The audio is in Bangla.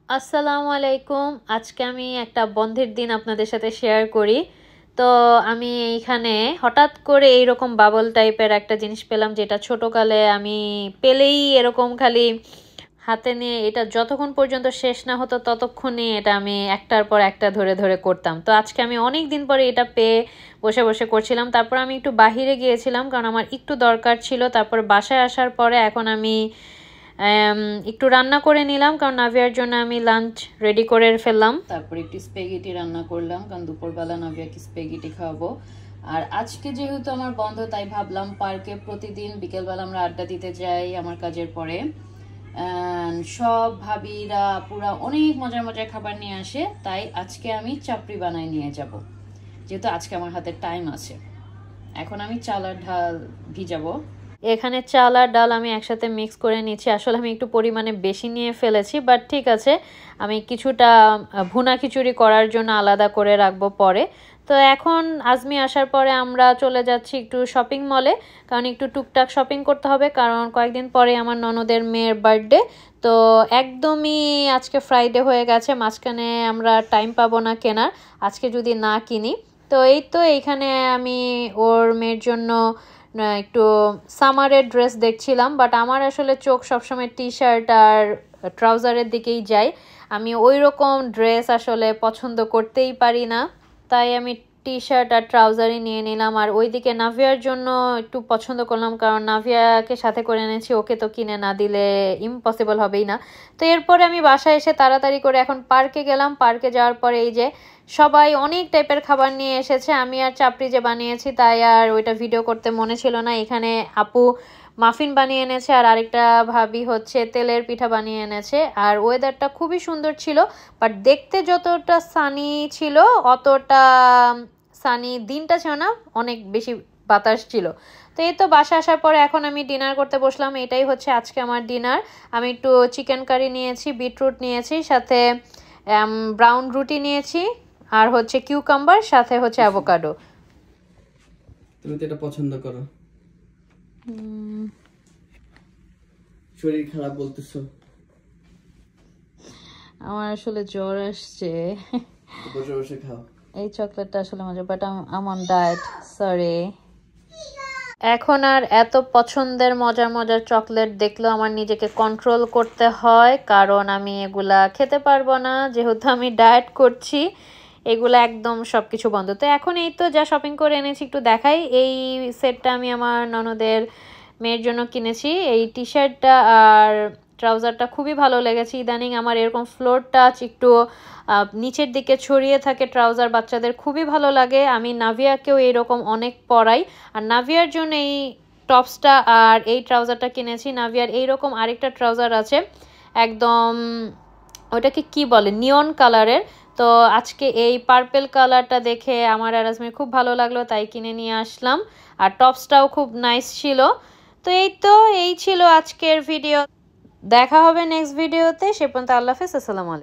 আসসালামু আলাইকুম। আজকে আমি একটা বন্ধের দিন আপনাদের সাথে শেয়ার করি। তো আমি এইখানে হঠাৎ করে এইরকম বাবল টাইপের একটা জিনিস পেলাম, যেটা ছোটোকালে আমি পেলেই এরকম খালি হাতে নিয়ে এটা যতক্ষণ পর্যন্ত শেষ না হতো ততক্ষণই এটা আমি একটার পর একটা ধরে ধরে করতাম। তো আজকে আমি অনেক দিন পরে এটা পেয়ে বসে বসে করছিলাম। তারপর আমি একটু বাহিরে গিয়েছিলাম কারণ আমার একটু দরকার ছিল। তারপর বাসায় আসার পরে এখন আমি একটু রান্না করে নিলাম, কারণ নাভিয়ার জন্য আমি লাঞ্চ রেডি করে ফেললাম। তারপর একটু স্প্যাগেটি রান্না করলাম, কারণ দুপুরবেলা নাভিয়াকে স্প্যাগেটি খাওয়াবো। আর আজকে যেহেতু আমার বন্ধ, তাই ভাবলাম পার্কে প্রতিদিন বিকেলবেলা আমরা আড্ডা দিতে যাই আমার কাজের পরে। সব ভাবিরা পুরা অনেক মজার মজার খাবার নিয়ে আসে, তাই আজকে আমি চাপড়ি বানায় নিয়ে যাব, যেহেতু আজকে আমার হাতে টাইম আছে। এখন আমি চাল আর ডাল ভিজাবো। এখানে চাল আর ডাল আমি একসাথে মিক্স করে নিচ্ছি। আসলে আমি একটু পরিমাণে বেশি নিয়ে ফেলেছি, বাট ঠিক আছে, আমি কিছুটা ভুনা খিচুড়ি করার জন্য আলাদা করে রাখবো পরে। তো এখন আজমি আসার পরে আমরা চলে যাচ্ছি একটু শপিং মলে, কারণ একটু টুকটাক শপিং করতে হবে, কারণ কয়েকদিন পরে আমার ননদের মেয়ের বার্থডে। তো একদমই আজকে ফ্রাইডে হয়ে গেছে, মাঝখানে আমরা টাইম পাবো না কেনার আজকে যদি না কিনি। তো এই তো এইখানে আমি ওর মেয়ের জন্য একটু সামারের ড্রেস দেখছিলাম, বাট আমার আসলে চোখ সবসময় টি শার্ট আর ট্রাউজারের দিকেই যায়। আমি ওই রকম ড্রেস আসলে পছন্দ করতেই পারি না, তাই আমি টি শার্ট আর ট্রাউজারই নিয়ে নিলাম। আর ওইদিকে নাভিয়ার জন্য একটু পছন্দ করলাম, কারণ নাভিয়াকে সাথে করে এনেছি, ওকে তো কিনে না দিলে ইম্পসিবল হবেই না। তো এরপরে আমি বাসায় এসে তাড়াতাড়ি করে এখন পার্কে গেলাম। পার্কে যাওয়ার পরে এই যে সবাই অনেক টাইপের খাবার নিয়ে এসেছে। আমি আর চাপড়ি যে বানিয়েছি তাই আর ওইটা ভিডিও করতে মনে ছিল না। এখানে আপু মাফিন বানিয়ে এনেছে, আর আরেকটা ভাবি হচ্ছে তেলের পিঠা বানিয়ে এনেছে। আর ওয়েদারটা খুবই সুন্দর ছিল, বাট দেখতে যতটা সানি ছিল অতটা সানি দিনটা ছিল না, অনেক বেশি বাতাস ছিল। তো এই তো বাসা আসার পরে এখন আমি ডিনার করতে বসলাম। এটাই হচ্ছে আজকে আমার ডিনার। আমি একটু চিকেন কারি নিয়েছি, বিটরুট নিয়েছি, সাথে ব্রাউন রুটি নিয়েছি, আর হচ্ছে কিউকাম্বার, সাথে হচ্ছে অ্যাভোকাডো। তুমি তো এটা পছন্দ করো। শরীর খারাপ বলতেছো? আমার আসলে জ্বর আসছে। বসে বসে খাও। এই চকলেটটা আসলে মজা, but I'm on diet, sorry. এখন আর এত পছন্দের মজার মজার চকলেট দেখলেও আমার নিজেকে কন্ট্রোল করতে হয়, কারণ আমি এগুলা খেতে পারবো না, যেহেতু আমি ডায়েট করছি। এগুলো একদম সব কিছু বন্ধ। তো এখন এই তো যা শপিং করে এনেছি একটু দেখাই। এই সেটটা আমি আমার ননদের মেয়ের জন্য কিনেছি। এই টি শার্টটা আর ট্রাউজারটা খুবই ভালো লেগেছে। ইদানিং আমার এরকম ফ্লোর টাচ একটু নিচের দিকে ছড়িয়ে থাকে ট্রাউজার বাচ্চাদের খুবই ভালো লাগে। আমি নাভিয়াকেও এইরকম অনেক পরাই, আর নাভিয়ার জন্য এই টপসটা আর এই ট্রাউজারটা কিনেছি। নাভিয়ার এইরকম আরেকটা ট্রাউজার আছে, একদম ওটাকে কি বলে, নিয়ন কালারের। তো আজকে এই পার্পেল কালারটা দেখে আমার আর আজমির খুব ভালো লাগলো, তাই কিনে নিয়ে আসলাম। আর টপসটাও খুব নাইস ছিল। তো এই ছিল আজকের ভিডিও। দেখা হবে নেক্সট ভিডিওতে। সে পর্যন্ত আল্লাহ হাফেজ, আসসালামু আলাইকুম।